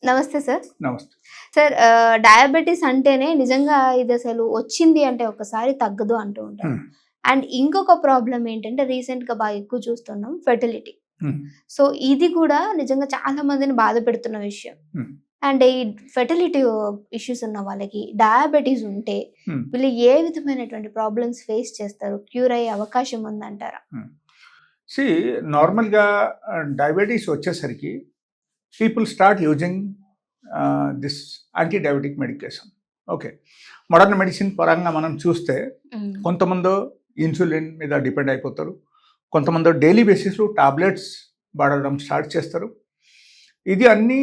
నమస్తే సార్. నమస్తే. Sir diabetes అంటేనే నిజంగా ఇది అసలు వచ్చింది అంటే ఒకసారి తగ్గదు అంటూ ఉంటారు. అండ్ ఇంకొక ప్రాబ్లం ఏంటంటే రీసెంట్‌గా బాగా ఎక్కువ చూస్తున్నాం ఫెర్టిలిటీ. సో ఇది కూడా నిజంగా చాలా మందిని బాధ పెడుతున్న విషయం. అండ్ ఈ ఫెర్టిలిటీ ఇష్యూస్ ఉన్న వాళ్ళకి డయాబెటిస్ ఉంటే వీళ్ళు ఏ విధమైనటువంటి ప్రాబ్లమ్స్ ఫేస్ చేస్తారు? క్యూర్ అయ్యే అవకాశం ఉందంటారా? నార్మల్గా డయాబెటీస్ వచ్చేసరికి people start using this anti diabetic medication. Okay, modern medicine పరంగా మనం చూస్తే కొంతమంది ఇన్సులిన్ మీద డిపెండ్ అయిపోతారు, కొంతమంది డైలీ బేసిస్లో టాబ్లెట్స్ వాడడం స్టార్ట్ చేస్తారు. ఇది అన్నీ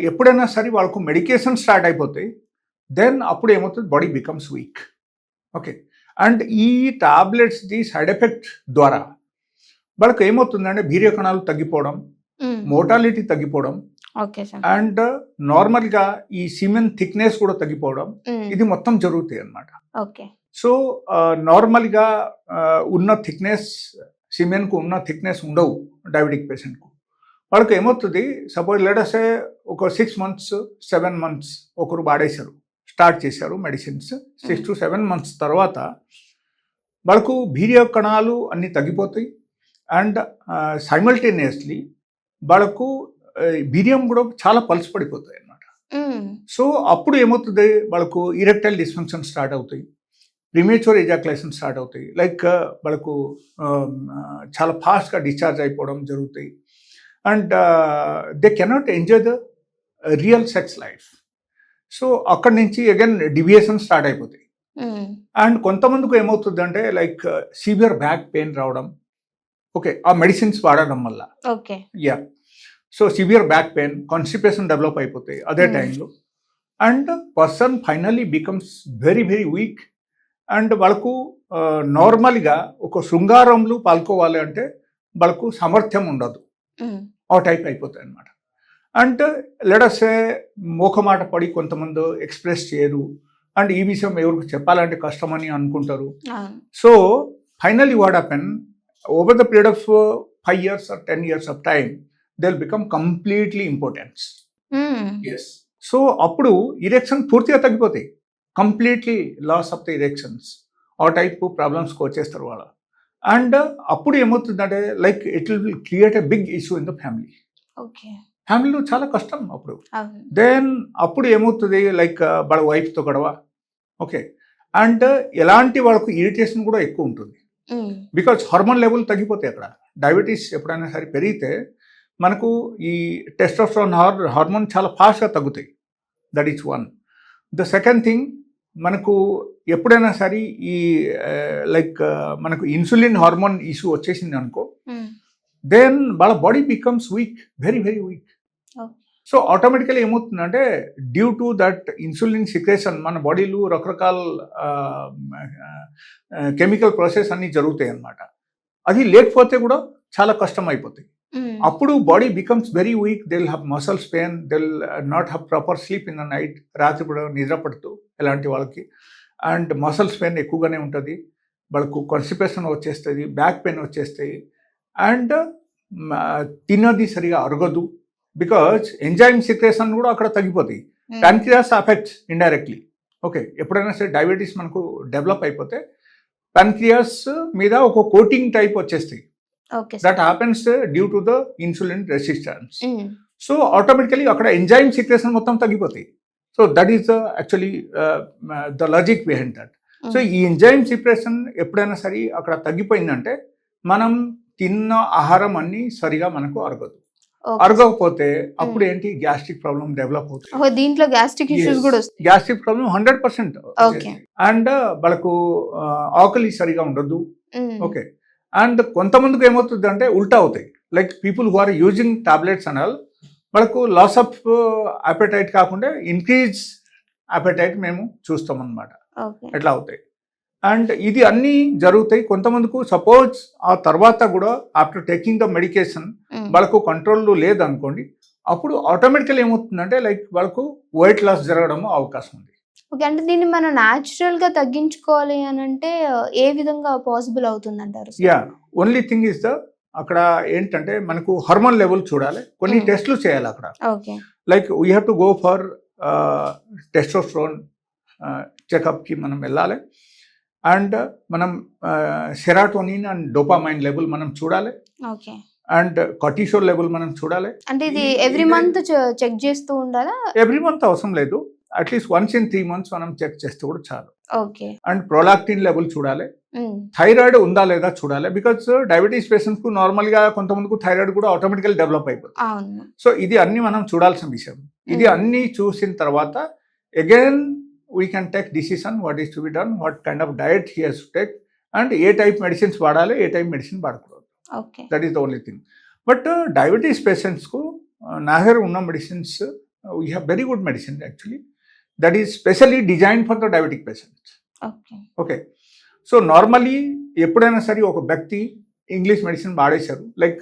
ఎప్పుడైనా సరే వాళ్ళకు మెడికేషన్ స్టార్ట్ అయిపోతాయి, దెన్ అప్పుడు ఏమవుతుంది, body becomes week. Okay, and ఈ టాబ్లెట్స్ది సైడ్ ఎఫెక్ట్ ద్వారా వాళ్ళకు ఏమవుతుందంటే వీర్య కణాలు తగ్గిపోవడం, మోర్టాలిటీ తగ్గిపోవడం, అండ్ నార్మల్గా ఈ సిమెన్ థిక్నెస్ కూడా తగ్గిపోవడం, ఇది మొత్తం జరుగుతాయి అన్నమాట. సో నార్మల్గా ఉన్న థిక్నెస్, సిమెన్కు ఉన్న థిక్నెస్ ఉండవు డయాబెటిక్ పేషెంట్కు. వాళ్ళకి ఏమవుతుంది, సపోజ్ లెటసే ఒక 6 months 7 months ఒకరు వాడేశారు, స్టార్ట్ చేశారు మెడిసిన్స్. 6 to 7 months తర్వాత వాళ్ళకు వీర్య కణాలు అన్నీ తగ్గిపోతాయి, అండ్ సైమల్టేనియస్లీ వాళ్ళకు వీర్యం కూడా చాలా పల్స్ పడిపోతాయి అన్నమాట. సో అప్పుడు ఏమవుతుంది, వాళ్ళకు ఇరెక్టైల్ డిస్ఫంక్షన్ స్టార్ట్ అవుతాయి, ప్రీమేచ్యూర్ ఎజాక్యులేషన్ స్టార్ట్ అవుతాయి, లైక్ వాళ్ళకు చాలా ఫాస్ట్గా డిశ్చార్జ్ అయిపోవడం జరుగుతాయి, and they cannot enjoy the real sex life. So అక్కడి నుంచి అగైన్ డివియేషన్ స్టార్ట్ అయిపోతాయి. అండ్ కొంతమందికి ఏమవుతుంది అంటే లైక్ సివియర్ బ్యాక్ పెయిన్ రావడం, ఓకే, ఆ మెడిసిన్స్ వాడడం వల్ల. Yeah, so severe back pain, constipation develop అయిపోతాయి అదే టైంలో, and person finally becomes very very week. And వాళ్ళకు నార్మల్గా ఒక శృంగారంలో పాల్గొవాలి అంటే వాళ్ళకు సామర్థ్యం ఉండదు, ఆ టైప్ అయిపోతాయి అన్నమాట. అండ్ లెటసే మోకమాట పడి కొంతమంది ఎక్స్ప్రెస్ చేయరు, అండ్ ఈ విషయం ఎవరికి చెప్పాలంటే కష్టమని అనుకుంటారు. So finally what happen, over the period of 5 years or 10 years of time, they'll become completely impotent. Yes. So అప్పుడు ఇరెక్షన్ పూర్తిగా తగ్గిపోతాయి, completely loss of the erections, ఆ టైప్ ప్రాబ్లమ్స్కి వచ్చేస్తారు వాళ్ళ. అండ్ అప్పుడు ఏమవుతుందంటే like it will create a big issue in the family. ఫ్యామిలీలో చాలా కష్టం అప్పుడు. దెన్ అప్పుడు ఏమవుతుంది, లైక్ వాళ్ళ వైఫ్తో గొడవ, ఓకే, అండ్ ఎలాంటి వాళ్ళకు ఇరిటేషన్ కూడా ఎక్కువ ఉంటుంది, బికాజ్ హార్మోన్ లెవెల్ తగ్గిపోతాయి. అక్కడ డయాబెటీస్ ఎప్పుడైనా సరే పెరిగితే మనకు ఈ టెస్టోస్టెరాన్ హార్మోన్ చాలా ఫాస్ట్గా తగ్గుతాయి, that is one. The second thing, మనకు ఎప్పుడైనా సరే ఈ లైక్ మనకు ఇన్సులిన్ హార్మోన్ ఇష్యూ వచ్చేసింది అనుకో, దెన్ వాళ్ళ body becomes weak, very very weak. So automatically ఏమవుతుందంటే due to that insulin secretion మన బాడీలో రకరకాల కెమికల్ ప్రాసెస్ అన్నీ జరుగుతాయి అన్నమాట. అది లేకపోతే కూడా చాలా కష్టం అయిపోతాయి. అప్పుడు body becomes very weak, they will have muscles pain, they will not have proper sleep in the night, రాత్రి కూడా నిద్ర పడుతూ ఎలాంటి వాళ్ళకి, అండ్ మసల్స్ పెయిన్ ఎక్కువగానే ఉంటుంది, వాళ్ళకు కాన్స్టిపేషన్ వచ్చేస్తుంది, బ్యాక్ పెయిన్ వచ్చేస్తాయి, అండ్ తిన్నది సరిగా అరగదు, బికాజ్ ఎంజైమ్ సిక్రేషన్ కూడా అక్కడ తగ్గిపోతాయి. Pancreas affects indirectly. ఓకే, ఎప్పుడైనా సరే డయాబెటీస్ మనకు డెవలప్ అయిపోతే ప్యాన్క్రియాస్ మీద ఒక కోటింగ్ టైప్ వచ్చేస్తాయి, that happens due to the insulin resistance. So automatically అక్కడ ఎంజైమ్ సిక్రేషన్ మొత్తం తగ్గిపోతాయి. So that is actually the logic behind that. So ఈ ఎంజైమ్ సిక్రేషన్ ఎప్పుడైనా సరే అక్కడ తగ్గిపోయిందంటే మనం తిన్న ఆహారం అన్నీ సరిగా మనకు అరగదు, అరగకపోతే అప్పుడు ఏంటి, గ్యాస్ట్రిక్ ప్రాబ్లం డెవలప్ అవుతుంది. దీంట్లో గ్యాస్ట్రిక్ ఇష్యూస్ కూడా వస్తాయి, గ్యాస్ట్రిక్ ప్రాబ్లం 100%. అండ్ వాళ్ళకు ఆకలి సరిగా ఉండదు, ఓకే, అండ్ కొంతమందికి ఏమవుతుంది అంటే ఉల్టా అవుతాయి, like people who are using tablets and all, వాళ్ళకు లాస్ ఆఫ్ అపెటైట్ కాకుండా ఇంక్రీజ్ అపెటైట్ మేము చూస్తాం అన్నమాట, ఎట్లా అవుతాయి. అండ్ ఇది అన్నీ జరుగుతాయి. కొంతమందికి సపోజ్ ఆ తర్వాత కూడా ఆఫ్టర్ టేకింగ్ ద మెడికేషన్ వాళ్ళకు కంట్రోల్లో లేదనుకోండి, అప్పుడు ఆటోమేటికల్ ఏమవుతుందంటే లైక్ వాళ్ళకు వెయిట్ లాస్ జరగడం అవకాశం ఉంది. ఓకే, అంటే దీన్ని మనం న్యాచురల్ గా తగ్గించుకోవాలి అని అంటే ఏ విధంగా పాసిబుల్ అవుతుంది అంటారు? Yeah, only thing is the అక్కడ ఏంటంటే మనకు హార్మోన్ లెవెల్ చూడాలి, కొన్ని టెస్ట్లు చేయాలి అక్కడ. Okay. Like we have to go for testosterone చెకప్కి మనం వెళ్ళాలి. అండ్ మనం సెరాటోనిన్ అండ్ డోపామైన్ లెవెల్ మనం చూడాలి. ఓకే. అండ్ కార్టిసోల్ లెవెల్ మనం చూడాలి. అంటే ఇది ఎవ్రీ మంత్ చెక్ చేస్తూ ఉండాలా? ఎవ్రీ మంత్ అవసరం లేదు, అట్లీస్ట్ వన్స్ ఇన్ 3 months మనం చెక్ చేస్తే కూడా చాలు. ఓకే. అండ్ ప్రొలాక్టిన్ లెవెల్ చూడాలి, థైరాయిడ్ ఉందా లేదా చూడాలి. బికాస్ డయాబెటీస్ పేషెంట్స్కు నార్మల్గా కొంతమందికి థైరాయిడ్ కూడా ఆటోమేటికల్ డెవలప్ అయిపోతుంది. సో ఇది అన్ని మనం చూడాల్సిన విషయం. ఇది అన్ని చూసిన తర్వాత again we can take decision what is to be done, what kind of diet he has to take, and ఏ టైప్ మెడిసిన్స్ వాడాలి, ఏ టైప్ మెడిసిన్ వాడకూడదు. That is the only thing. But diabetes పేషెంట్స్కు నా దగ్గర ఉన్న medicines, we have very good medicine actually that is specially design for the diabetic patients. Okay. So normally ఎప్పుడైనా సరే ఒక వ్యక్తి ఇంగ్లీష్ మెడిసిన్ వాడేశారు, లైక్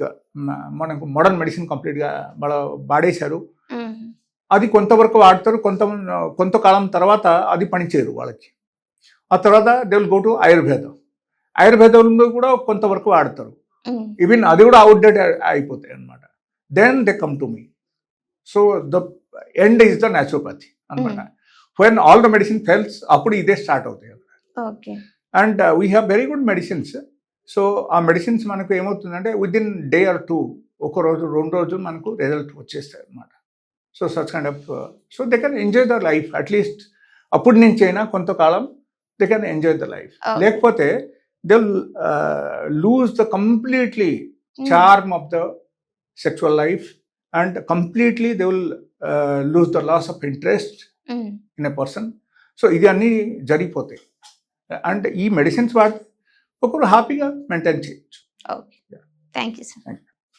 మనకు మోడర్న్ మెడిసిన్ కంప్లీట్గా వాడేశారు, అది కొంతవరకు వాడతారు, కొంతకాలం తర్వాత అది పనిచేయరు వాళ్ళకి. ఆ తర్వాత దే విల్ గో టు ఆయుర్వేదంలో కూడా కొంతవరకు వాడతారు, ఈవెన్ అది కూడా అవుట్డేట్ అయిపోతాయి అనమాట. Then they come to me. So the end is the naturopathy అనమాట. When all the medicine fails, అప్పుడు ఇదే స్టార్ట్ అవుతాయి. And we have very good medicines. So ఆ మెడిసిన్స్ మనకు ఏమవుతుందంటే విత్ ఇన్ డే ఆర్ 2, ఒక రోజు 2 రోజులు మనకు రిజల్ట్ వచ్చేస్తాయి అనమాట. So such kind of, so they can enjoy the life at least. అప్పటి నుంచి అయినా కొంతకాలం they can enjoy the life. లేకపోతే they will lose the completely charm of the sexual life, and completely they will lose the loss of interest in a person. So ఇది అన్నీ జరిగిపోతాయి. And ఈ medicines వాడి ఒకరు హ్యాపీగా మెయింటైన్ చేయొచ్చు. Okay. Thank you sir.